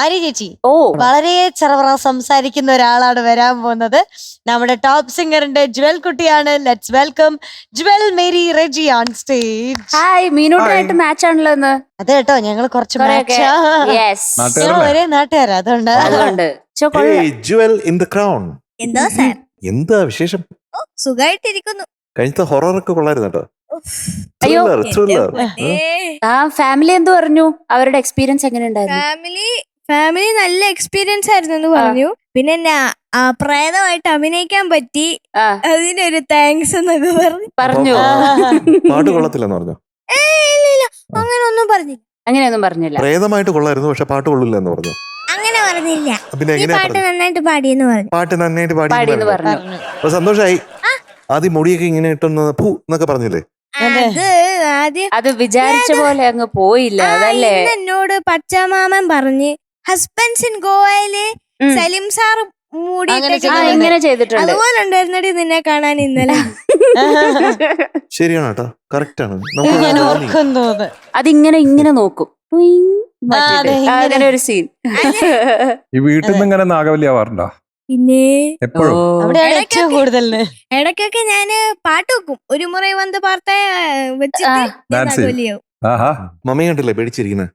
ആര്യ ചേച്ചി ഓ വളരെ ചെറവറ സംസാരിക്കുന്ന ഒരാളാണ് വരാൻ പോകുന്നത്. നമ്മുടെ ടോപ്പ് സിംഗറിന്റെ ജ്വൽ കുട്ടിയാണ്. Let's welcome Jewel Mary Reji on stage. Hi, മീനൂട്ടായിട്ട് മാച്ച് ആണല്ലോ ഇന്ന്. അത് കേട്ടോ, ഞങ്ങൾ കുറച്ച് കുറെയൊക്കെ. Yes. ഞങ്ങൾ ഒരേ നാട്ടുകാരാ, അതുകൊണ്ട് അതുകൊണ്ട് ചോ, കൊള്ളാം. Jual in the crown. എന്തോ സാർ, എന്താ വിശേഷം? സുഖമായിട്ടിരിക്കുന്നു. കഴിഞ്ഞ ഹൊററൊക്കെ കൊള്ളായിരുന്നു കേട്ടോ. അയ്യോ. ത്രില്ലർ. ആ ഫാമിലി എന്ത് പറഞ്ഞു? അവരുടെ എക്സ്പീരിയൻസ് എങ്ങനെ ഉണ്ടായിരുന്നു? ഫാമിലി നല്ല എക്സ്പീരിയൻസ് ആയിരുന്നു എന്ന് പറഞ്ഞു. പിന്നെ പ്രേതമായിട്ട് അഭിനയിക്കാൻ പറ്റി, ആ, അതിനൊരു താങ്ക്സ് എന്നൊക്കെ പറഞ്ഞു. പാട്ട് കൊള്ളത്തില്ലെന്ന് പറഞ്ഞു. ഇല്ല, അങ്ങനെ ഒന്നും പറഞ്ഞില്ല. അങ്ങനെയൊന്നും പറഞ്ഞില്ല. പ്രേതമായിട്ട് കൊള്ളായിരുന്നു, പക്ഷെ പാട്ട് കൊള്ളില്ല എന്ന് പറഞ്ഞു. അങ്ങനെ പറഞ്ഞില്ല. പിന്നെ ഈ എങ്ങനെയാ പാട്ട് പറഞ്ഞത്? നന്നായിട്ട് പാടിയെന്ന് പറഞ്ഞു. പാട്ട് നന്നായിട്ട് പാടിയെന്ന് പാടി. പറഞ്ഞു. അപ്പൊ സന്തോഷായി. ആദ്യം മുടിയൊക്കെ ഇങ്ങനെ ഇട്ടൊന്ന് പൂ എന്നൊക്കെ പറഞ്ഞില്ലേ? അതെ. അത് ആദ്യം അത് വിചാരിച്ച പോലെ അങ്ങ് പോയില്ല, അതല്ലേ? ഇന്ന് എന്നോട് പച്ചാമാമൻ പറഞ്ഞ് ഹസ്ബൻഡ്സ് ഇൻ ഗോവയില് ഉം. സലിം സാർ മൂടി അങ്ങനെ ആ, ഇങ്ങനെ ചെയ്തിട്ടുണ്ട്. അതുപോലെ ഉണ്ടായിരുന്നടി നിന്നെ കാണാൻ ഇന്നലെ. ശരിയാണ് കേട്ടോ, കറക്റ്റ് ആണ്. ഞാൻ നമുക്ക് ഓർക്കുന്നു അത്. അതിങ്ങനെ ഇങ്ങനെ നോക്കും. ഉയിങ് ആ, അതെ, മാറ്റിയിട്ട്. ഇങ്ങനെ. അങ്ങനെ ഒരു സീൻ. ഈ വീട്ടിൽ നിന്ന് ഇങ്ങനെ നാഗവല്ലി ആവാറുണ്ടോ പിന്നെ എപ്പോഴും? അവിടെയാണ് ഏറ്റവും കൂടുതൽ. ഇടയ്ക്കൊക്കെ ഞാന് പാട്ട് വെക്കും. ഒരു മുறை വന്ന് പാർത്ത വെച്ചിട്ട് ആ, ഞാൻ ഡാൻസ് ചെയ്യും. നാഗോലിയാവും. ആഹാ, മമ്മി കണ്ടില്ലേ പേടിച്ചിരിക്കുന്നത്?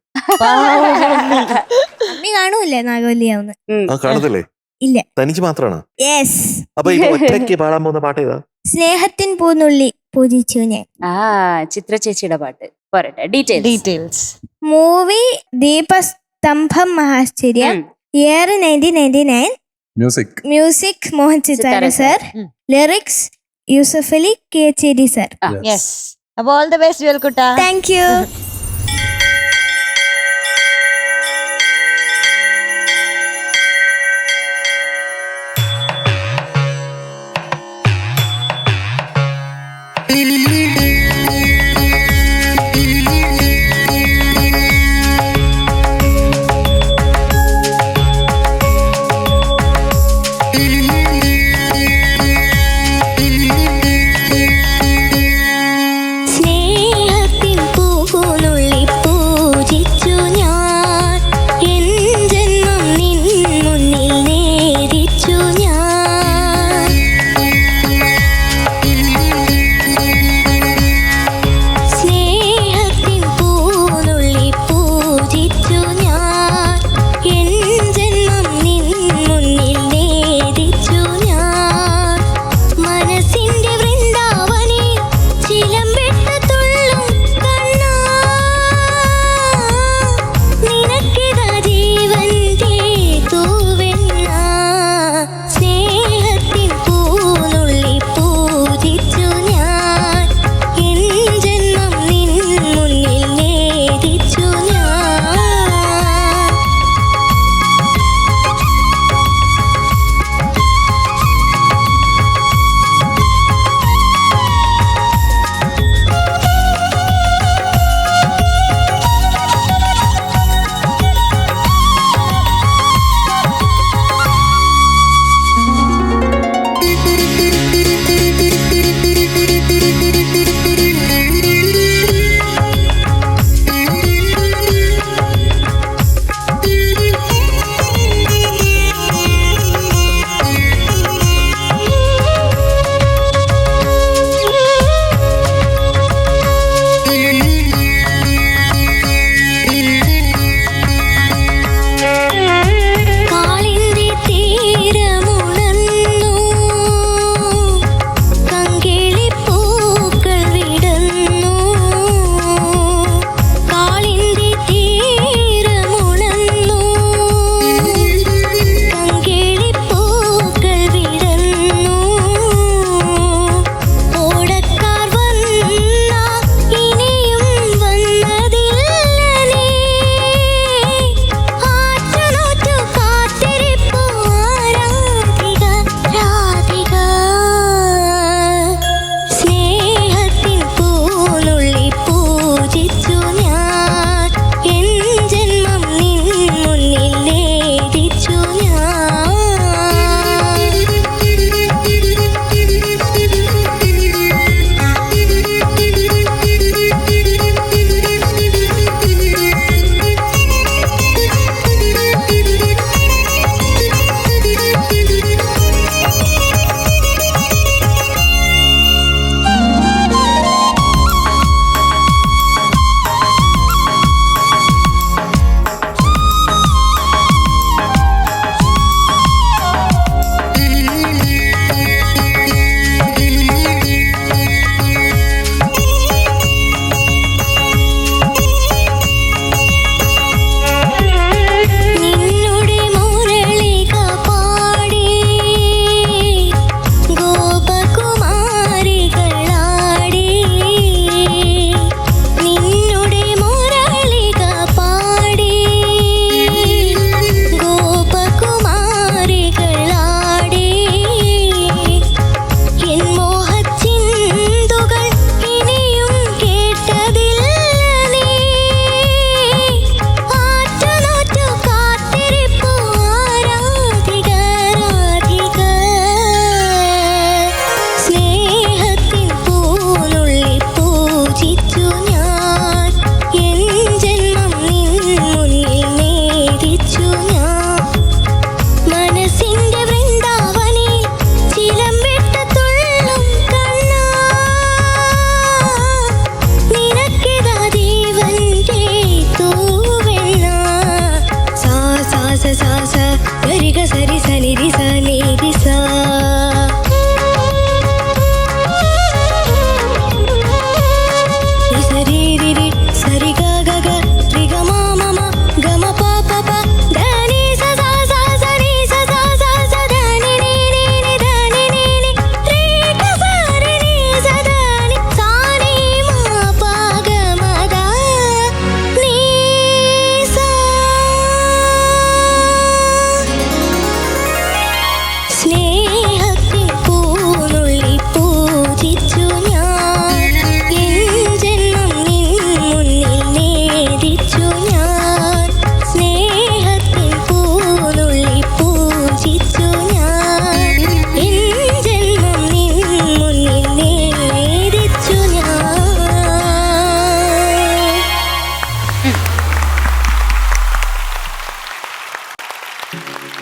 അമ്മി കാണൂല്ലേ നാഗോലിയാവുന്ന്? ആ കാണത്തില്ലേ? ഇല്ല. തനിച്ച് മാത്രമാണ്. യെസ്. അപ്പൊ ഇപ്പൊ ഒറ്റയ്ക്ക് പാടാൻ പോകുന്ന പാട്ട് ഏതാ? സ്നേഹത്തിൻ പൂന്നുള്ളി പൂജിച്ചു ഞാൻ. ആ, ചിത്ര ചേച്ചിയുടെ പാട്ട് പോരട്ടെ. Details. Movie Deepasthambham Mahashcharyam. Year 1999. Music Mohan Sithara sir. ഉം. Lyrics Yusuf Ali Kecheri sir. Yes. അപ്പൊ ഓൾ ദ ബെസ്റ്റ് ജ്വൽ കുട്ട. Thank you. സ്നേഹത്തിൻ പൂക്കുന്നു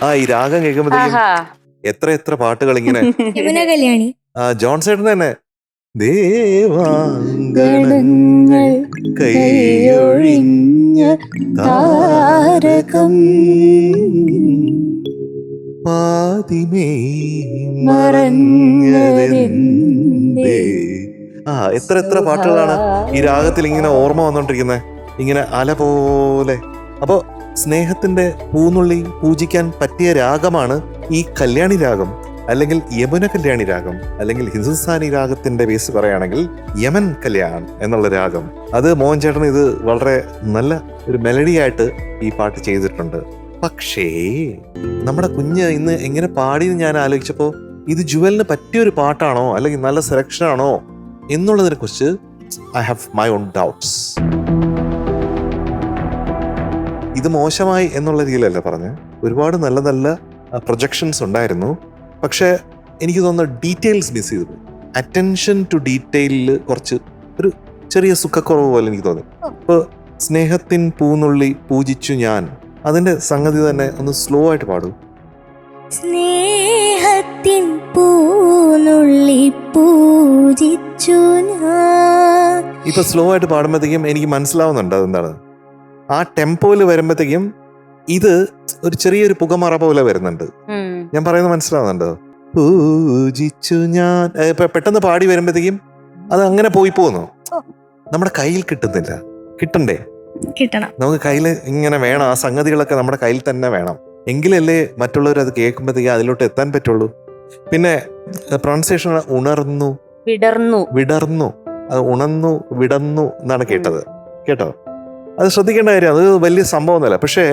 ഈ രാഗം കേൾക്കുമ്പോഴത്തേക്കും ആഹാ എത്ര പാട്ടുകൾ ഇങ്ങനെ. യമുന കല്യാണി. ജോൺ ചേട്ടൻ തന്നെ ഗണങ്ങൾ കൈയൊഴിഞ്ഞ താരകം പാതിമേ മറഞ്ഞതെന്തേ. എത്ര പാട്ടുകളാണ് ഈ രാഗത്തിൽ ഇങ്ങനെ ഓർമ്മ വന്നോണ്ടിരിക്കുന്നത്, ഇങ്ങനെ അല പോലെ. അപ്പോ സ്നേഹത്തിന്റെ പൂന്നുള്ളി പൂജിക്കാൻ പറ്റിയ രാഗമാണ് ഈ കല്യാണി രാഗം, അല്ലെങ്കിൽ യമുന കല്യാണി രാഗം, അല്ലെങ്കിൽ ഹിന്ദുസ്ഥാനി രാഗത്തിന്റെ ബേസ് പറയുകയാണെങ്കിൽ യമൻ കല്യാൺ എന്നുള്ള രാഗം. അത് മോഹൻ ചേട്ടൻ ഇത് വളരെ നല്ല ഒരു മെലഡി ആയിട്ട് ഈ പാട്ട് ചെയ്തിട്ടുണ്ട്. പക്ഷേ നമ്മുടെ കുഞ്ഞ് ഇന്ന് എങ്ങനെ പാടിയെന്ന് ഞാൻ ആലോചിച്ചപ്പോൾ ഇത് ജുവലിന് പറ്റിയൊരു പാട്ടാണോ അല്ലെങ്കിൽ നല്ല സെലക്ഷൻ ആണോ എന്നുള്ളതിനെ കുറിച്ച് I have my own doubts. ഇത് മോശമായി എന്നുള്ള രീതിയിലല്ല പറഞ്ഞ്, ഒരുപാട് നല്ല നല്ല പ്രൊജക്ഷൻസ് ഉണ്ടായിരുന്നു. പക്ഷേ എനിക്ക് തോന്നുന്ന ഡീറ്റെയിൽസ് മിസ് ചെയ്തു. അറ്റൻഷൻ ടു ഡീറ്റെയിലിൽ കുറച്ച് ഒരു ചെറിയ സുഖക്കുറവ് പോലെ എനിക്ക് തോന്നി. ഇപ്പോൾ സ്നേഹത്തിൻ പൂന്നുള്ളി പൂജിച്ചു ഞാൻ, അതിന്റെ സംഗതി തന്നെ ഒന്ന് സ്ലോ ആയിട്ട് പാടൂ. സ്നേഹത്തിൻ പൂനുള്ളി പൂജിച്ചു ഞാൻ. ഇപ്പൊ സ്ലോ ആയിട്ട് പാടുമ്പോഴത്തേക്കും എനിക്ക് മനസ്സിലാവുന്നുണ്ട് അതെന്താണ്. ആ ടെമ്പോയിൽ വരുമ്പോഴത്തേക്കും ഇത് ഒരു ചെറിയൊരു പുകമറ പോലെ വരുന്നുണ്ട്. ഞാൻ പറയുന്നത് മനസ്സിലാവുന്നുണ്ടോ? പൂജിച്ചു ഞാൻ ഇപ്പൊ പെട്ടെന്ന് പാടി വരുമ്പോഴത്തേക്കും അത് അങ്ങനെ പോയി പോകുന്നു. നമ്മുടെ കയ്യിൽ കിട്ടുന്നില്ല. കിട്ടണം. നമുക്ക് കയ്യിൽ ഇങ്ങനെ വേണം, ആ സംഗതികളൊക്കെ നമ്മുടെ കയ്യിൽ തന്നെ വേണം. എങ്കിലല്ലേ മറ്റുള്ളവർ അത് കേൾക്കുമ്പോഴത്തേക്കും അതിലോട്ട് എത്താൻ പറ്റുള്ളൂ. പിന്നെ പ്രൊണൗൺസിയേഷൻ ഉണർന്നു വിടർന്നു, അത് ഉണർന്നു വിടർന്നു എന്നാണ് കേട്ടോ. അത് ശ്രദ്ധിക്കേണ്ട കാര്യം, അത് വലിയ സംഭവമൊന്നുമല്ല. പക്ഷേ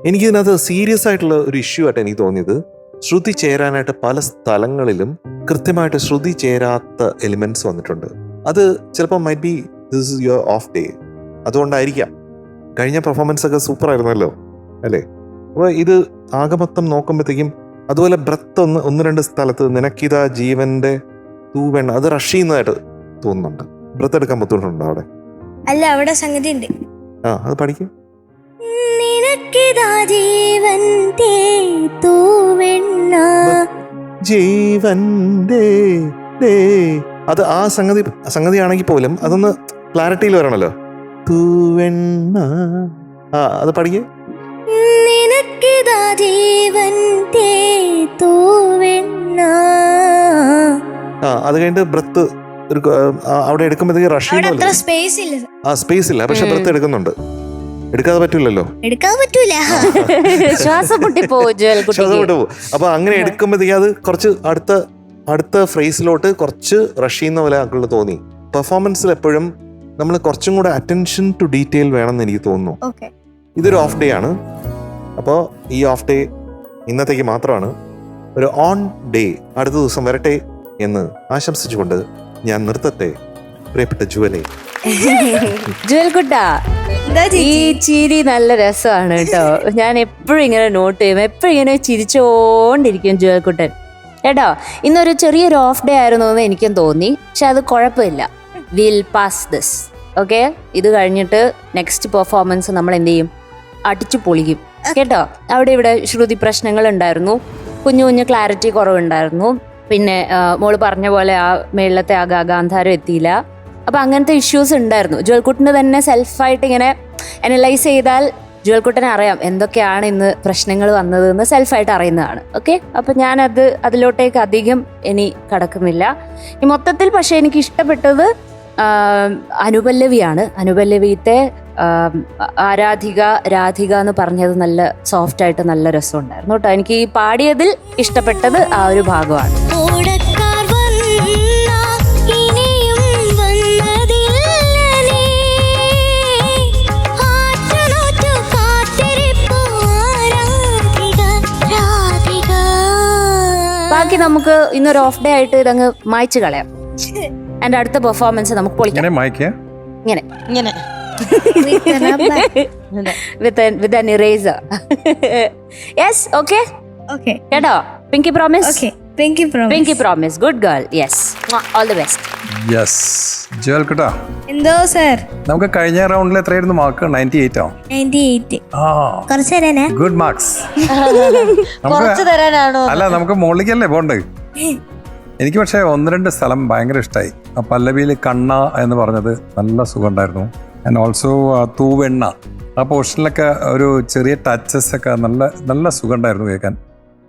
എനിക്കിതിനകത്ത് സീരിയസ് ആയിട്ടുള്ള ഒരു ഇഷ്യൂ ആയിട്ട് എനിക്ക് തോന്നിയത്, ശ്രുതി ചേരാനായിട്ട് പല സ്ഥലങ്ങളിലും കൃത്യമായിട്ട് ശ്രുതി ചേരാത്ത എലിമെന്റ്സ് വന്നിട്ടുണ്ട്. അത് ചിലപ്പോൾ might be this is your off day, അതുകൊണ്ടായിരിക്കാം. കഴിഞ്ഞ പെർഫോമൻസ് ഒക്കെ സൂപ്പർ ആയിരുന്നല്ലോ അല്ലേ? അപ്പോൾ ഇത് ആകെ മൊത്തം നോക്കുമ്പോഴത്തേക്കും, അതുപോലെ ബ്രത്ത് ഒന്ന് രണ്ട് സ്ഥലത്ത് നിനക്കിതാ ജീവന്റെ തൂവെണ്ണ, അത് റഷ് ചെയ്യുന്നതായിട്ട് തോന്നുന്നുണ്ട്. ബ്രത്ത് എടുക്കാൻ ബുദ്ധിമുട്ടുണ്ടോ അവിടെ? അല്ല, അവിടെ സംഗതി ഉണ്ട്. അത് പഠിക്കും. നിനക്കിതാ ജീവന്റെ തൂവെണ്ണ. ജീവന്റെ അത് ആ സംഗതിയാണെങ്കിൽ പോലും അതൊന്ന് ക്ലാരിറ്റിയിൽ വരണല്ലോ. തൂവെണ്ണ, അത് പഠിക്കേ. നിനക്കിതാ ജീവന്റെ തൂവെണ്ണ. അത് കഴിഞ്ഞിട്ട് ബ്രത്ത് അവിടെ എടുക്കുമ്പോഴത്തേക്ക് റഷ് ചെയ്യുന്ന സ്പേസ് ഇല്ല. പക്ഷെ ബ്രത്ത് എടുക്കുന്നുണ്ട്. എടുക്കാതെ പറ്റൂലല്ലോ. ശ്വാസം വിട്ടുപോകും. അപ്പൊ അങ്ങനെ എടുക്കുമ്പോഴത്തേക്ക് അത് കുറച്ച് അടുത്ത ഫ്രേസിലോട്ട് കുറച്ച് റഷ് ചെയ്യുന്ന പോലെ ആക്കുള്ള തോന്നി. പെർഫോമൻസിൽ എപ്പോഴും നമ്മൾ കുറച്ചും കൂടെ അറ്റൻഷൻ ടു ഡീറ്റെയിൽ വേണമെന്ന് എനിക്ക് തോന്നുന്നു. ഇതൊരു ഓഫ് ഡേ ആണ്. അപ്പോൾ ഈ ഓഫ് ഡേ ഇന്നത്തേക്ക് മാത്രമാണ്. ഒരു ഓൺ ഡേ അടുത്ത ദിവസം വരട്ടെ എന്ന് ആശംസിച്ചുകൊണ്ട് ഞാൻ നിർത്തട്ടെ. പ്രിയപ്പെട്ട ജുവൽ കുട്ടാ, ഈ ചിരി നല്ല രസമാണ് കേട്ടോ. ഞാൻ എപ്പോഴും ഇങ്ങനെ നോട്ട് ചെയ്യും, എപ്പോഴും ഇങ്ങനെ ചിരിച്ചോണ്ടിരിക്കും ജുവൽ കുട്ടൻ കേട്ടോ. ഇന്നൊരു ചെറിയൊരു ഓഫ് ഡേ ആയിരുന്നു എന്ന് എനിക്കും തോന്നി. പക്ഷെ അത് കുഴപ്പമില്ല, വിൽ പാസ് ദിസ്. ഓക്കെ, ഇത് കഴിഞ്ഞിട്ട് നെക്സ്റ്റ് പെർഫോമൻസ് നമ്മൾ എന്ത് ചെയ്യും? അടിച്ചു പൊളിക്കും കേട്ടോ. അവിടെ ഇവിടെ ശ്രുതി പ്രശ്നങ്ങൾ ഉണ്ടായിരുന്നു, കുഞ്ഞു ക്ലാരിറ്റി കുറവുണ്ടായിരുന്നു. പിന്നെ മോള് പറഞ്ഞ പോലെ ആ മേളത്തെ ആ ഗാന്ധാരം എത്തിയില്ല. അപ്പൊ അങ്ങനത്തെ ഇഷ്യൂസ് ഉണ്ടായിരുന്നു. ജുവൽക്കുട്ടന് തന്നെ സെൽഫായിട്ട് ഇങ്ങനെ അനലൈസ് ചെയ്താൽ ജുവൽക്കുട്ടനെ അറിയാം എന്തൊക്കെയാണ് ഇന്ന് പ്രശ്നങ്ങൾ വന്നതെന്ന് സെൽഫായിട്ട് അറിയുന്നതാണ്. ഓക്കെ, അപ്പൊ ഞാൻ അതിലോട്ടേക്ക് അധികം ഇനി കടക്കുന്നില്ല. ഈ മൊത്തത്തിൽ പക്ഷെ എനിക്ക് ഇഷ്ടപ്പെട്ടത് അനുപല്ലവിയാണ്. അനുപല്ലവിത്തെ രാധിക എന്ന് പറഞ്ഞത് നല്ല സോഫ്റ്റ് ആയിട്ട് നല്ല രസമുണ്ടായിരുന്നു കേട്ടോ. എനിക്ക് ഈ പാടിയതിൽ ഇഷ്ടപ്പെട്ടത് ആ ഒരു ഭാഗമാണ്. ബാക്കി നമുക്ക് ഇന്നൊരു ഓഫ് ഡേ ആയിട്ട് ഇതങ്ങ് മായ്ച്ചു കളയാം. എന്റെ അടുത്ത പെർഫോമൻസ് നമുക്ക് പൊളിക്കാം. ഇങ്ങനെ with an eraser. Yes, okay? Okay. കേട്ടോ? Pinky promise? Okay. Pinky promise good girl. Yes, all the best. Yes Jewel കുട്ടാ, എന്തോ സർ. നമുക്ക് കഴിഞ്ഞ റൗണ്ടിൽ എത്രയായിരുന്നു മാർക്ക്? 98 ആവും. 98. ആ, കുറച്ച് തരാനാ? Good marks. കുറച്ച് തരാനാണോ? അല്ല, നമുക്ക് മുകളിലേക്കല്ലേ പോണ്ട്. എനിക്ക് പക്ഷേ 1-2 സ്ഥലം ഭയങ്കര ഇഷ്ടമായി. ആ പല്ലവിയിൽ കണ്ണ എന്ന് പറഞ്ഞത് നല്ല സുഖം ഉണ്ടായിരുന്നു. ആൻഡ് ഓൾസോ തൂവെണ്ണ, ആ പോർഷനിലൊക്കെ ഒരു ചെറിയ ടച്ചസ് ഒക്കെ നല്ല നല്ല സുഖം ഉണ്ടായിരുന്നു കേൾക്കാൻ.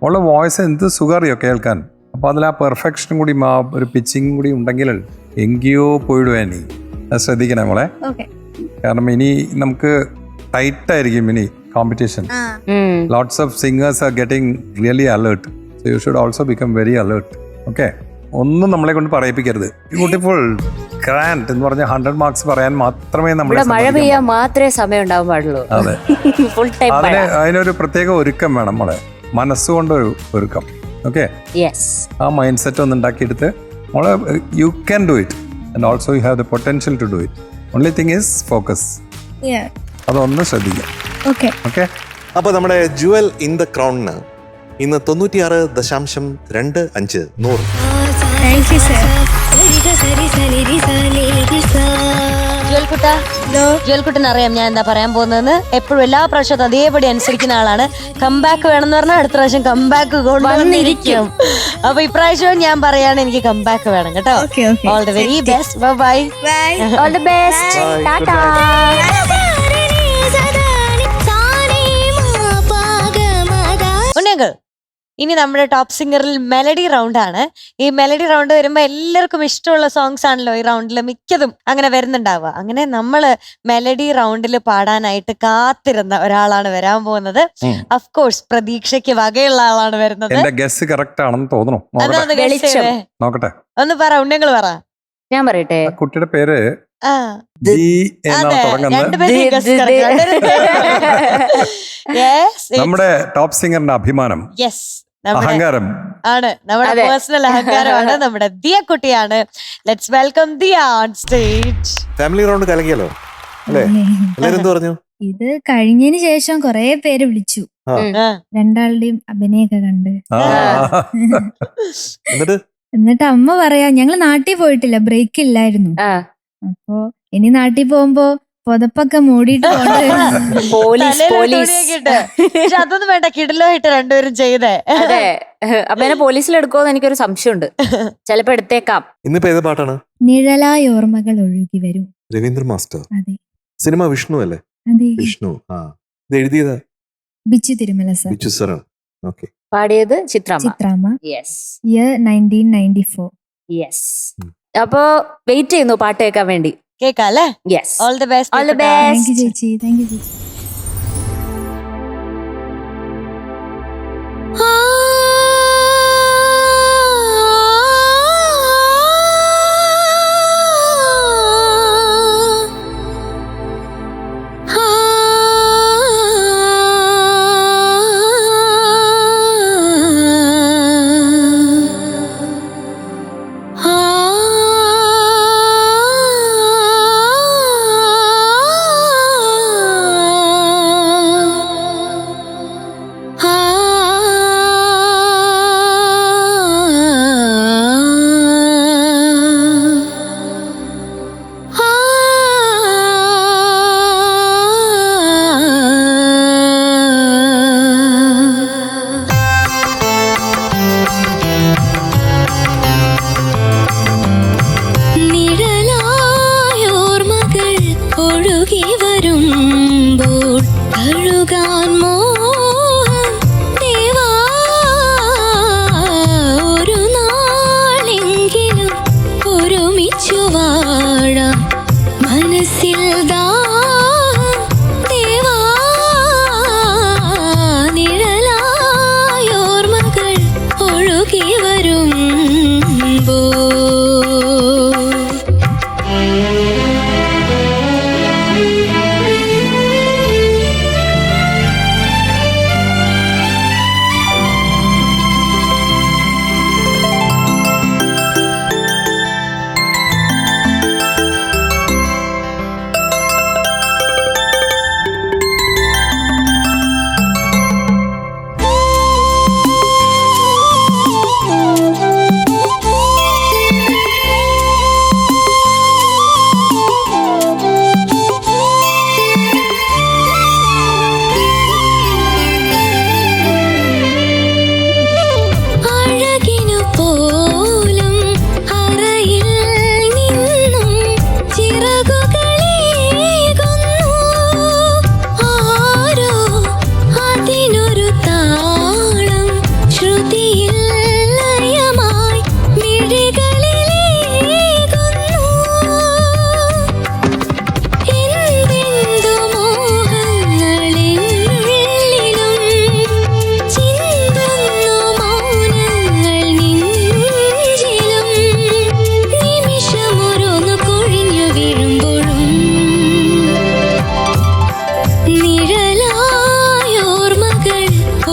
അവളുടെ വോയിസ് എന്ത് സുഖം അറിയോ കേൾക്കാൻ. അപ്പോൾ അതിൽ ആ പെർഫെക്ഷനും കൂടി ആ ഒരു പിച്ചിങ് കൂടി ഉണ്ടെങ്കിൽ എങ്കിയോ പോയിടുവാ. നീ അത് ശ്രദ്ധിക്കണേ മോളെ, കാരണം ഇനി നമുക്ക് ടൈറ്റ് ആയിരിക്കും ഇനി competition. Lots of singers are getting really alert. So you should also become very alert. Okay, ഒന്നും നമ്മളെ കൊണ്ട് പറയിപ്പിക്കരുത്. ബ്യൂട്ടിഫുൾ, ഗ്രാൻഡ് എന്ന് പറഞ്ഞ 100 മാർക്സ് പറയാൻ മാത്രമേ നമ്മളെ മഴ പെയ്യാൻ മാത്രമേ സമയം ഉണ്ടാവാൻ പാടുള്ളൂ. അതെ, ഫുൾ ടൈം അതിനൊരു പ്രത്യേക ഒരുക്കം വേണം നമ്മളെ, മനസ്സുകൊണ്ടൊരു ഒരുക്കം. ഓക്കെ, ആ മൈൻഡ് സെറ്റ് ഒന്ന് ഉണ്ടാക്കിയെടുത്ത് നമ്മളെ you can do it and also you have the potential to do it. Only thing is focus. അതൊന്ന് ശ്രദ്ധിക്കാം. ഓക്കെ, അപ്പൊ നമ്മുടെ ജുവൽ ഇൻ ദ ക്രൗണിന് ഇന്ന് 96.25 100. Thank you sir. ജുവൽക്കുട്ടന് അറിയാം ഞാൻ എന്താ പറയാൻ പോകുന്നതെന്ന്. എപ്പോഴും എല്ലാ പ്രാവശ്യവും അതേപടി അനുസരിക്കുന്ന ആളാണ്. കംബാക്ക് വേണമെന്ന് പറഞ്ഞാൽ അടുത്ത പ്രാവശ്യം കംബാക്ക് കൊണ്ടുവന്നിരിക്കും. അപ്പൊ ഇപ്രാവശ്യവും ഞാൻ പറയാണ് എനിക്ക് കംബാക്ക് വേണം കേട്ടോ. All the very best. Bye bye. All the best. ടാറ്റാ. ഉണ്ണിയങ്കൾ, ഇനി നമ്മുടെ ടോപ്പ് സിംഗറിൽ മെലഡി റൗണ്ട് ആണ്. ഈ മെലഡി റൗണ്ട് വരുമ്പോൾ എല്ലാവർക്കും ഇഷ്ടമുള്ള സോങ്സ് ആണല്ലോ ഈ റൗണ്ടിൽ മിക്കതും അങ്ങനെ വരുന്നുണ്ടാവുക. അങ്ങനെ നമ്മള് മെലഡി റൗണ്ടിൽ പാടാനായിട്ട് കാത്തിരുന്ന ഒരാളാണ് വരാൻ പോകുന്നത്. അഫ്കോഴ്സ് പ്രതീക്ഷയ്ക്ക് വകയുള്ള ആളാണ് വരുന്നത്. എന്റെ ഗസ് കറക്റ്റ് ആണെന്ന് തോന്നുന്നു. നോക്കട്ടെ, ഒന്ന് പറ ഉണ്ണിയങ്കൾ പറ. ഞാൻ പറയട്ടെ, കുട്ടിയുടെ പേര് നമ്മുടെ ടോപ്പ് സിംഗറിന്റെ അഭിമാനം, അഹങ്കാരം ആണ്, നമ്മുടെ പേഴ്സണൽ അഹങ്കാരമാണ്, നമ്മുടെ ദിയ കുട്ടിയാണ്. Let's welcome Diya on stage. Family round കലകിയല്ലോ അല്ലേ? എല്ലാരും എന്ത് പറഞ്ഞു? ഇത് കഴിഞ്ഞതിന് ശേഷം കൊറേ പേര് വിളിച്ചു, രണ്ടാളുടെയും അഭിനയൊക്കെ കണ്ട്. എന്നിട്ട് അമ്മ പറയാ, ഞങ്ങള് നാട്ടിൽ പോയിട്ടില്ല, ബ്രേക്ക് ഇല്ലായിരുന്നു. അപ്പൊ ഇനി നാട്ടിൽ പോകുമ്പോ പുതപ്പൊക്കെ മൂടിയിട്ട് അതൊന്നും വേണ്ട, കിടലോ ഇട്ട് രണ്ടുപേരും ചെയ്തേ. അതെ, അപ്പൊ പോലീസിലെടുക്കുമോന്ന് എനിക്കൊരു സംശയമുണ്ട്. ചിലപ്പോ എടുത്തേക്കാം. ഇന്നിപ്പോ ഏത് പാട്ടാണ്? നിഴലായ ഓർമ്മകൾ ഒഴുകി വരും. രവീന്ദ്ര മാസ്റ്റർ. അതെ. സിനിമ വിഷ്ണു അല്ലേ? അതെ, വിഷ്ണു. ഇത് എഴുതിയതാ ബിച്ചു തിരുമല സർ. ബിച്ചു സാറാണ്. ഓക്കെ. പാടിയത് ചിത്രാമ്മ. ഇയർ 1994. അപ്പോ വെയിറ്റ് ചെയ്യുന്നു പാട്ട് കേൾക്കാൻ വേണ്ടി. കേൾക്കാം അല്ലേ? All the best. All the best. Thank you ചേച്ചി. താങ്ക് യു ചേച്ചി.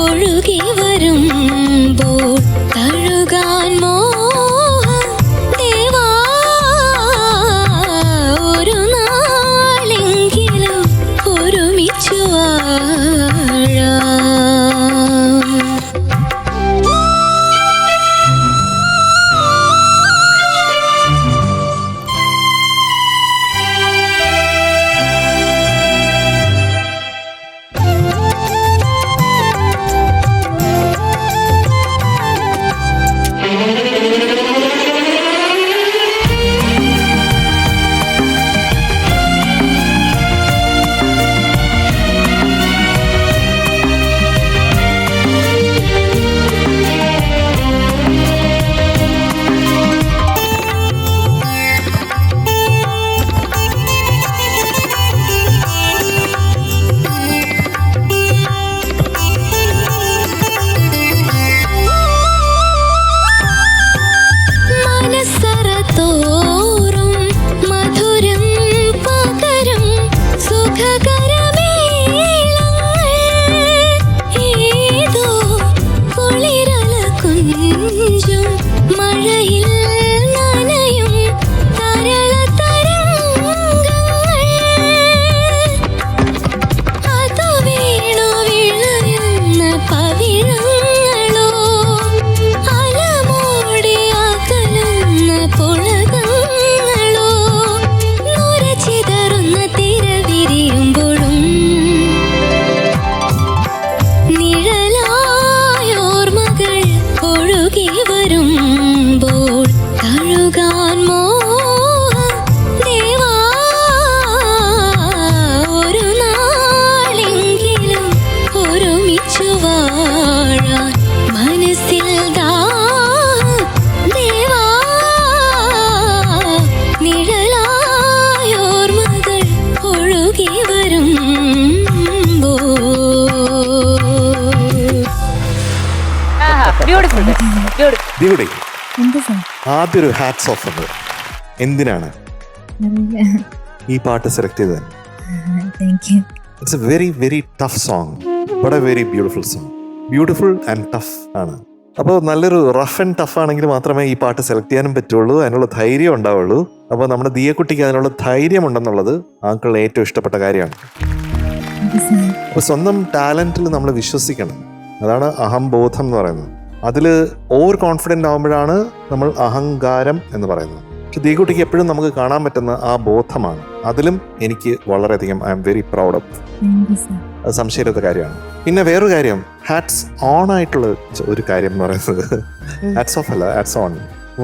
ഒഴുകി വരുമ്പോൾ തഴുകാൻ മോഹം ദേവാ ഒരു നാളെങ്കിലും ഒരുമിച്ചു വാഴാം. മനസ്സറത്തോറും മധുരം പകരും സുഖകരമേളങ്ങൾ ഏതോ കുളിരല കുഞ്ചും മഴയിൽ നനയും തരള തരംഗങ്ങൾ അതു വീണു വിളയുന്ന പവിഴങ്ങളോ അലമോടി അകലുന്ന പുളകങ്ങളോ നുരചിതറുന്ന തിരവിരിയുമ്പോഴും നിഴലായോർമകൾ ഒഴുകി വരുമ്പോൾ തഴുകാൻ മോഹം ദേവാ ഒരു നാളെങ്കിലും ഒരുമിച്ചു വാഴാൻ മനസ്സിൽ ദാഹം ദേവാ നിഴലായോർമകൾ ഒഴുകി വരുമ്പോൾ. Beautiful beautiful. ഇവിടെ എന്ത് സാർ ആദ്യം ഒരു ഹാറ്റ്സ് ഓഫ് ഉണ്ട്. എന്തിനാണ് അറിയില്ല. ഈ പാട്ട് സെലക്ട് ചെയ്തത്? Thank you. It's a very very tough song, but A very beautiful song. Beautiful and tough ആണ്. അപ്പോൾ നല്ലൊരു റഫ് ആൻഡ് ടഫ് ആണെങ്കിൽ മാത്രമേ ഈ പാട്ട് സെലക്ട് ചെയ്യാനും പറ്റുള്ളൂ, അതിനുള്ള ധൈര്യം ഉണ്ടാവുള്ളൂ. അപ്പോൾ നമ്മുടെ ദിയക്കുട്ടിക്ക് അതിനുള്ള ധൈര്യം ഉണ്ടെന്നുള്ളത് ആൾക്കുള്ള ഏറ്റവും ഇഷ്ടപ്പെട്ട കാര്യമാണ്. അപ്പോൾ സ്വന്തം ടാലന്റിൽ നമ്മൾ വിശ്വസിക്കണം. അതാണ് അഹംബോധം എന്ന് പറയുന്നത്. അതിൽ ഓവർ കോൺഫിഡൻ്റ് ആകുമ്പോഴാണ് നമ്മൾ അഹങ്കാരം എന്ന് പറയുന്നത്. പക്ഷെ ദിയക്കുട്ടിക്ക് എപ്പോഴും നമുക്ക് കാണാൻ പറ്റുന്ന ആ ബോധമാണ്. അതിലും എനിക്ക് വളരെയധികം I am very proud of. Thank you sir. അത് സംശയമില്ലാത്ത കാര്യമാണ്. പിന്നെ വേറൊരു കാര്യം, ഹാറ്റ്സ് ഓൺ ആയിട്ടുള്ള ഒരു കാര്യം എന്ന് പറയുന്നത്, ഹാറ്റ്സ് ഓഫ് അല്ല, ഹാറ്റ്സ് ഓൺ.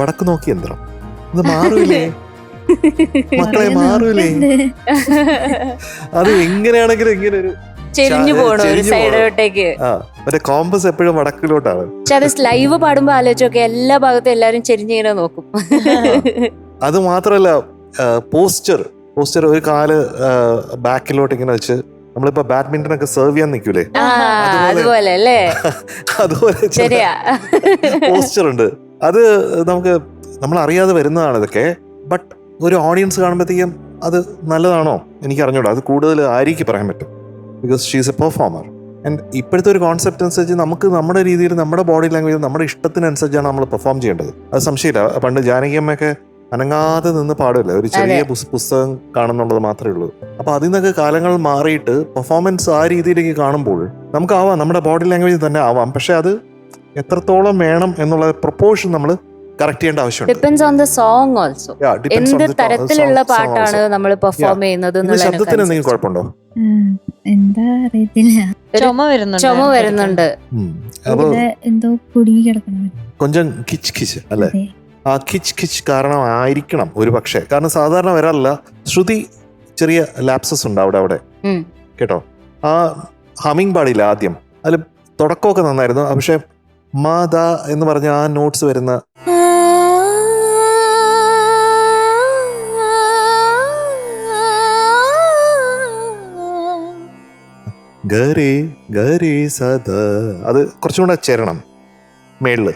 വടക്ക് നോക്കി യന്ത്രം അത് മാറൂലേ മക്കളെ, മാറൂലേ? അത് എങ്ങനെയാണെങ്കിലും ഇങ്ങനെ ഒരു ചെരിഞ്ഞു പോണോ ഒരു സൈഡിലോട്ടേക്ക്? മറ്റേ കോമ്പസ് എപ്പോഴും വടക്കിലോട്ടാണ്. പക്ഷെ അത് ലൈവ് പാടുമ്പോ ആലോചിച്ചൊക്കെ എല്ലാ ഭാഗത്തും എല്ലാരും ചെരിഞ്ഞിങ്ങനെ നോക്കും. അത് മാത്രല്ല പോസ്റ്റർ ഒരു കാല് ബാക്കിലോട്ട് ഇങ്ങനെ വെച്ച് നമ്മളിപ്പോ ബാഡ്മിന്റൺ ഒക്കെ സെർവ് ചെയ്യാൻ നിൽക്കൂലേ, അതുപോലെ അല്ലേ? അതുപോലെ ശരിയാ, പോസ്റ്റർ ഉണ്ട്. അത് നമ്മൾ അറിയാതെ വരുന്നതാണ് ഇതൊക്കെ. ബട്ട് ഒരു ഓഡിയൻസ് കാണുമ്പോഴത്തേക്കും അത് നല്ലതാണോ എനിക്ക് അറിഞ്ഞൂടാ. അത് കൂടുതൽ ആര്യക്ക് പറയാൻ പറ്റും, because she's A performer. And ഇപ്പോഴത്തെ ഒരു കോൺസെപ്റ്റ് അനുസരിച്ച് നമുക്ക് നമ്മുടെ രീതിയിൽ നമ്മുടെ ബോഡി ലാംഗ്വേജ് നമ്മുടെ ഇഷ്ടത്തിനനുസരിച്ചാണ് നമ്മൾ പെർഫോം ചെയ്യേണ്ടത്. അത് സംശയമില്ല. പണ്ട് ജാനകിയമ്മയൊക്കെ അനങ്ങാതെ നിന്ന് പാടില്ല, ഒരു ചെറിയ പുസ്തകം കാണുന്നുള്ളത് മാത്രമേ ഉള്ളൂ. അപ്പൊ അതിൽ നിന്നൊക്കെ കാലങ്ങൾ മാറിയിട്ട് പെർഫോമൻസ് ആ രീതിയിലേക്ക് കാണുമ്പോൾ നമുക്കാവാം, നമ്മുടെ ബോഡി ലാംഗ്വേജ് തന്നെ ആവാം. പക്ഷെ അത് എത്രത്തോളം വേണം എന്നുള്ള പ്രൊപ്പോർഷൻ നമ്മൾ കറക്റ്റ് ചെയ്യേണ്ട ആവശ്യമുണ്ട്. Depends on the song also. എന്ത് തരത്തിലുള്ള പാട്ടാണ് നമ്മൾ പെർഫോം ചെയ്യുന്നത്. ശബ്ദത്തിന് എന്തെങ്കിലും കുഴപ്പമുണ്ടോ? എന്താ അറിയത്തില്ല, ചുമ വരുന്നുണ്ട്. എന്തോ കുടുങ്ങി കിടക്കണം. കൊഞ്ചം കിച്ച് കിച്ച് അല്ലേ? ആ കിച്ച് കിച്ച് കാരണമായിരിക്കണം ഒരു പക്ഷേ. കാരണം സാധാരണ വരാറില്ല, ശ്രുതി ചെറിയ ലാപ്സസ് ഉണ്ട് അവിടെ കേട്ടോ. ആ ഹമ്മിങ് പാടില്ല ആദ്യം, അതിൽ തുടക്കമൊക്കെ നന്നായിരുന്നു. പക്ഷെ മാത എന്ന് പറഞ്ഞ ആ നോട്ട്സ് വരുന്ന ഗരേ ഗരേ സദ, അത് കുറച്ചും കൂടെ ചേരണം മേളില്,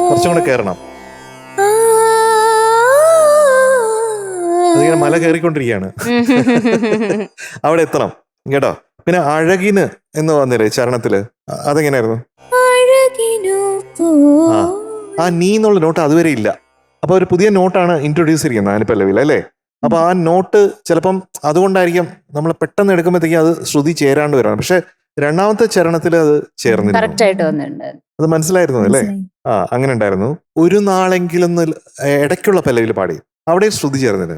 കുറച്ചും കൂടെ കയറണം. അതിങ്ങനെ മല കയറിക്കൊണ്ടിരിക്കുകയാണ്, അവിടെ എത്തണം. കേട്ടോ. പിന്നെ അഴകിന് എന്ന് വന്നില്ലേ ചരണത്തില്, അതെങ്ങനെയായിരുന്നു? ആ നീ എന്നുള്ള നോട്ട് അതുവരെ ഇല്ല. അപ്പൊ ഒരു പുതിയ നോട്ടാണ് ഇൻട്രൊഡ്യൂസ് ചെയ്തിരിക്കുന്നത് അനുപല്ലവിയിൽ അല്ലേ. അപ്പൊ ആ നോട്ട് ചിലപ്പം അതുകൊണ്ടായിരിക്കും നമ്മൾ പെട്ടെന്ന് എടുക്കുമ്പോഴത്തേക്കും അത് ശ്രുതി ചേരാണ്ട് വരണം. പക്ഷെ രണ്ടാമത്തെ ചരണത്തിൽ അത് ചേർന്നിരുന്നു. കറക്റ്റ് ആയിട്ട് വന്നിട്ടുണ്ട്. അത് മനസ്സിലായിരുന്നു അല്ലേ? ആ അങ്ങനെ ഉണ്ടായിരുന്നു. ഒരു നാളെങ്കിലും ഇടയ്ക്കുള്ള പല്ലവിയിൽ പാടി, അവിടെ ശ്രുതി ചേർന്നില്ല.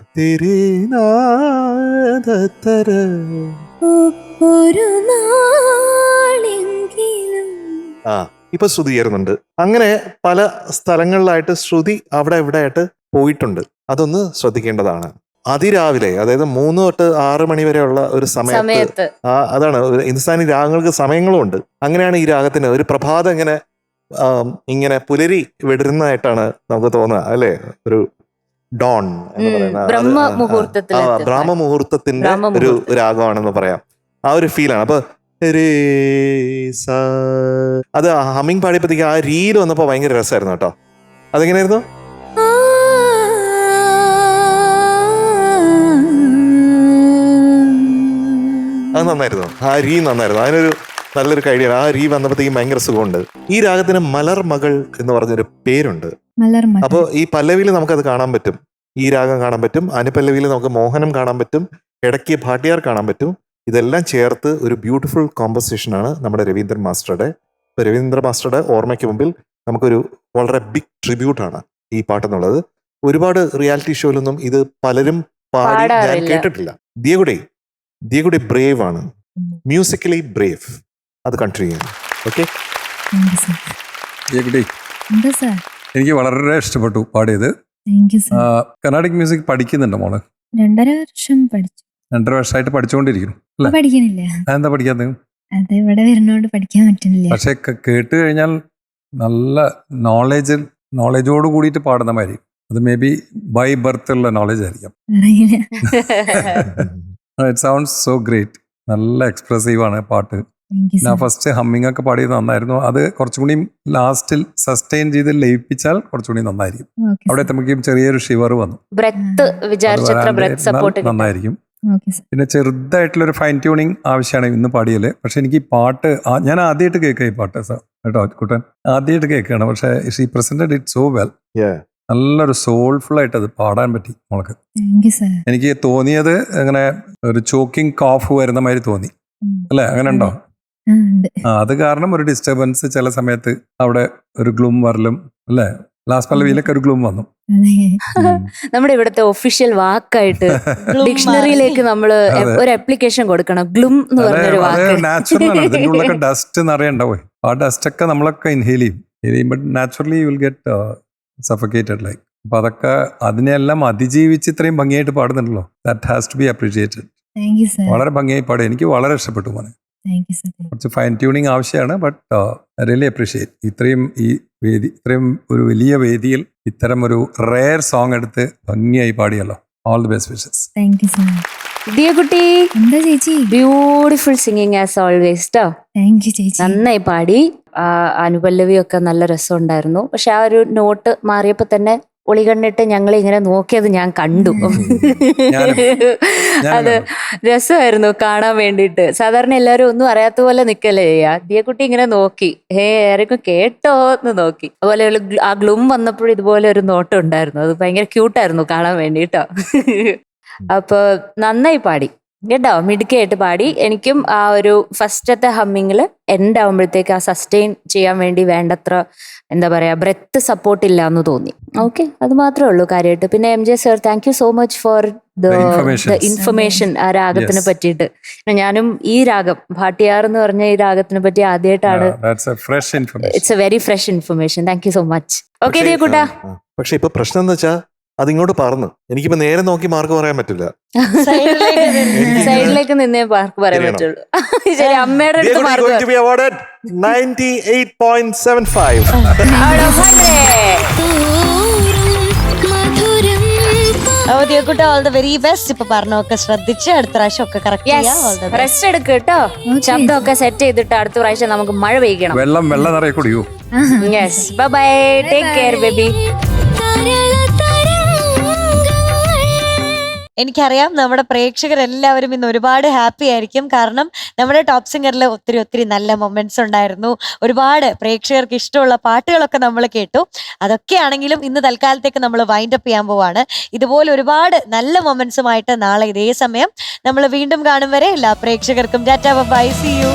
ആ ഇപ്പൊ ശ്രുതി ചേരുന്നുണ്ട്. അങ്ങനെ പല സ്ഥലങ്ങളിലായിട്ട് ശ്രുതി അവിടെ ഇവിടെ ആയിട്ട് പോയിട്ടുണ്ട്. അതൊന്ന് ശ്രദ്ധിക്കേണ്ടതാണ്. അതിരാവിലെ, അതായത് 3 തൊട്ട് 6 മണി വരെയുള്ള ഒരു സമയത്ത് അതാണ് ഹിന്ദുസ്ഥാനി രാഗങ്ങൾക്ക് സമയങ്ങളും ഉണ്ട്. അങ്ങനെയാണ് ഈ രാഗത്തിന് ഒരു പ്രഭാതം ഇങ്ങനെ പുലരി വിടരുന്നതായിട്ടാണ് നമുക്ക് തോന്നുക അല്ലെ. ഒരു ഡോൺ എന്ന് പറയുന്നത് ബ്രാഹ്മമുഹൂർത്തത്തിന്റെ ഒരു രാഗമാണെന്ന് പറയാം. ആ ഒരു ഫീലാണ്. അപ്പൊ അത് ഹമ്മിങ് പാടിയപ്പോഴത്തേക്ക് ആ റീൽ വന്നപ്പോ ഭയങ്കര രസമായിരുന്നു കേട്ടോ. അതെങ്ങനെയായിരുന്നു? അത് നന്നായിരുന്നു. ആ രീ നന്നായിരുന്നു. അതിനൊരു നല്ലൊരു ഐഡിയാണ്. ആ രീ വന്നപ്പോഴത്തേക്കും ഭയങ്കര സുഖമുണ്ട്. ഈ രാഗത്തിന് മലർമകൾ എന്ന് പറഞ്ഞൊരു പേരുണ്ട്. അപ്പൊ ഈ പല്ലവിയിൽ നമുക്കത് കാണാൻ പറ്റും. ഈ രാഗം കാണാൻ പറ്റും. അനുപല്ലവിയിൽ നമുക്ക് മോഹനം കാണാൻ പറ്റും. ഇടയ്ക്ക് ഭാട്ടിയാർ കാണാൻ പറ്റും. ഇതെല്ലാം ചേർത്ത് ഒരു ബ്യൂട്ടിഫുൾ കോമ്പോസിഷനാണ് നമ്മുടെ രവീന്ദ്രൻ മാസ്റ്ററുടെ. രവീന്ദ്ര മാസ്റ്ററുടെ ഓർമ്മയ്ക്ക് മുമ്പിൽ നമുക്കൊരു വളരെ ബിഗ് ട്രിബ്യൂട്ടാണ് ഈ പാട്ടെന്നുള്ളത്. ഒരുപാട് റിയാലിറ്റി ഷോയിലൊന്നും ഇത് പലരും പാടി ഞാൻ കേട്ടിട്ടില്ല. ദിയഗുഡെ ബ്രേവ് ആണ്, മ്യൂസിക്കലി ബ്രേവ്. അത് കണ്ടിന്യൂ ചെയ്യുന്നു. ഓക്കെ, എനിക്ക് വളരെ ഇഷ്ടപ്പെട്ടു പാടിയത്. കർണാടിക് മ്യൂസിക് പഠിക്കുന്നുണ്ട് മോള്? 2.5 വർഷം പഠിച്ചു. 2.5 വർഷമായിട്ട് പഠിച്ചുകൊണ്ടിരിക്കുന്നു. പഠിക്കണില്ല. എന്താ പഠിക്കാത്തത്? അത് ഇവിടെ വരുന്നോണ്ട് പഠിക്കാൻ പറ്റുന്നില്ല. പക്ഷെ കേട്ട് കഴിഞ്ഞാൽ നല്ല നോളജോട് കൂടിയിട്ട് പാടുന്ന മാതിരി. അത് മേ ബി ബൈ ബർത്ത് ഉള്ള നോളജ് ആയിരിക്കാം. It sounds so great. നല്ല എക്സ്പ്രസീവ് ആണ് പാട്ട്. ഞാൻ ഫസ്റ്റ് ഹമ്മിങ് ഒക്കെ പാടിയത് നന്നായിരുന്നു. അത് കുറച്ചുകൂടി ലാസ്റ്റിൽ സസ്റ്റെയിൻ ചെയ്ത് ലയിപ്പിച്ചാൽ കുറച്ചുകൂടി നന്നായിരിക്കും. അവിടെ എത്തുമ്പോഴേക്കും ചെറിയൊരു ഷിവർ വന്നു. നന്നായിരിക്കും. പിന്നെ ചെറുതായിട്ടുള്ളൊരു ഫൈൻ ട്യൂണിങ് ആവശ്യമാണ് ഇന്ന് പാടിയല്ലേ. പക്ഷെ എനിക്ക് ഈ പാട്ട് ഞാൻ ആദ്യമായിട്ട് കേൾക്കുക ഈ പാട്ട് കേട്ടോ കുട്ടൻ, ആദ്യമായിട്ട് കേൾക്കുകയാണ്. പക്ഷെ she presented it so well. നല്ലൊരു സോൾഫുൾ ആയിട്ട് അത് പാടാൻ പറ്റി മോൾക്ക്. എനിക്ക് തോന്നിയത് അങ്ങനെ ഒരു ചോക്കിംഗ് കോഫ് വരുന്ന മാതിരി തോന്നി അല്ലേ? അങ്ങനെ ഉണ്ടോ? അത് കാരണം ഒരു ഡിസ്റ്റർബൻസ് ചില സമയത്ത് അവിടെ ഒരു ഗ്ലൂം വരലും അല്ലേ. ലാസ്റ്റ് പല്ലവിയിലൊക്കെ ഒരു ഗ്ലൂം വന്നു. നമ്മുടെ ഇവിടുത്തെ ഒഫീഷ്യൽ വാക്കായിട്ട് ഡിക്ഷണറിയിലേക്ക് നമ്മൾ ഒരു അപ്ലിക്കേഷൻ കൊടുക്കണം. ഗ്ലൂം എന്ന് പറഞ്ഞൊരു വാക്ക്. നാച്ചുറൽ ആണ്. ഇതിന്റെ ഉള്ളൊക്കെ ഡസ്റ്റ് നിറയണ്ടാവേ. ആ ഡസ്റ്റ് ഒക്കെ നമ്മളൊക്കെ ഇൻഹേൽ ചെയ്യും. But naturally you will get suffocated like. അപ്പൊ അതൊക്കെ അതിനെല്ലാം അതിജീവിച്ച് ഇത്രയും ഭംഗിയായിട്ട് പാടുന്നുണ്ടല്ലോ. That has to be appreciated. വളരെ ഭംഗിയായി പാടും. എനിക്ക് വളരെ ഇഷ്ടപ്പെട്ടു മോനെ. കുറച്ച് ഫൈൻ ട്യൂണിങ് ആവശ്യമാണ്. But really appreciate. ഇത്രയും ഒരു വലിയ വേദിയിൽ ഇത്തരം ഒരു റെയർ സോങ് എടുത്ത് ഭംഗിയായി പാടിയല്ലോ. All the best wishes. ദിയകുട്ടി, ബ്യൂട്ടിഫുൾ സിംഗിങ് ആസ് ഓൾവേസ് ട്ടോ. നന്നായി പാടി. അനുപല്ലവിയൊക്കെ നല്ല രസമുണ്ടായിരുന്നു. പക്ഷെ ആ ഒരു നോട്ട് മാറിയപ്പോ തന്നെ ഒളികണ്ണിട്ട് ഞങ്ങൾ ഇങ്ങനെ നോക്കിയത് ഞാൻ കണ്ടു. അത് രസമായിരുന്നു കാണാൻ വേണ്ടിയിട്ട്. സാധാരണ എല്ലാവരും ഒന്നും അറിയാത്ത പോലെ നിക്കല്ലേ ചെയ്യാ. ദിയക്കുട്ടി ഇങ്ങനെ നോക്കി, ആരെങ്കിലും കേട്ടോ എന്ന് നോക്കി. അതുപോലെ ആ ഗ്ലൂം വന്നപ്പോഴും ഇതുപോലെ ഒരു നോട്ടം ഉണ്ടായിരുന്നു. അത് ഭയങ്കര ക്യൂട്ടായിരുന്നു കാണാൻ വേണ്ടിട്ടോ. അപ്പൊ നന്നായി പാടി കേട്ടോ, മിടുക്കിയായിട്ട് പാടി. എനിക്കും ആ ഒരു ഫസ്റ്റത്തെ ഹമ്മിങ്ങില് എൻഡ് ആവുമ്പോഴത്തേക്ക് ആ സസ്റ്റെയിൻ ചെയ്യാൻ വേണ്ടി വേണ്ടത്ര എന്താ പറയാ ബ്രെത്ത് സപ്പോർട്ട് ഇല്ല എന്ന് തോന്നി. ഓക്കെ, അത് മാത്രമേ ഉള്ളൂ കാര്യമായിട്ട്. പിന്നെ MJ sir, thank you so much for the information ആ രാഗത്തിനെ പറ്റിയിട്ട്. ഞാനും ഈ രാഗം ഭാട്ടിയാർ എന്ന് പറഞ്ഞ ഈ രാഗത്തിനെ പറ്റി ആദ്യമായിട്ടാണ്. It's a very fresh information. Thank you so much. Okay ദിയക്കുട്ടാ. പക്ഷെ ഇപ്പൊ പ്രശ്നം എന്ന് വെച്ചാൽ അതിങ്ങോട്ട് പറഞ്ഞു. എനിക്കിപ്പോ നേരെ നോക്കി മാർക്ക് പറയാൻ പറ്റില്ല. സൈഡിലേക്ക് നിന്നേ മാർക്ക് പറയാൻ പറ്റുള്ളൂ. ശരി, അമ്മയുടെ അടുത്ത് mark 98.75. All the very best. ഇപ്പൊ പറഞ്ഞൊക്കെ ശ്രദ്ധിച്ച് അടുത്ത പ്രാവശ്യം ഒക്കെ കറക്റ്റ് ചെയ്യാം. റെസ്റ്റ് എടുക്ക് കേട്ടോ. ശബ്ദമൊക്കെ സെറ്റ് ചെയ്തിട്ട് അടുത്ത പ്രാവശ്യം നമുക്ക് മഴ പെയ്യണം. വെള്ളം നിറയെ കുടിക്കൂ. Yes, bye bye, take care baby. എനിക്കറിയാം നമ്മുടെ പ്രേക്ഷകരെല്ലാവരും ഇന്ന് ഒരുപാട് ഹാപ്പി ആയിരിക്കും. കാരണം നമ്മുടെ ടോപ്പ് സിംഗറിൽ ഒത്തിരി ഒത്തിരി നല്ല മൊമെന്റ്സ് ഉണ്ടായിരുന്നു. ഒരുപാട് പ്രേക്ഷകർക്ക് ഇഷ്ടമുള്ള പാട്ടുകളൊക്കെ നമ്മൾ കേട്ടു. അതൊക്കെയാണെങ്കിലും ഇന്ന് തൽക്കാലത്തേക്ക് നമ്മൾ വൈൻഡ് അപ്പ് ചെയ്യാൻ പോവാണ്. ഇതുപോലെ ഒരുപാട് നല്ല മൊമെന്റ്സുമായിട്ട് നാളെ ഇതേ സമയം നമ്മൾ വീണ്ടും കാണും വരെ എല്ലാ പ്രേക്ഷകർക്കും ടാറ്റാ ബൈ, സീ യു.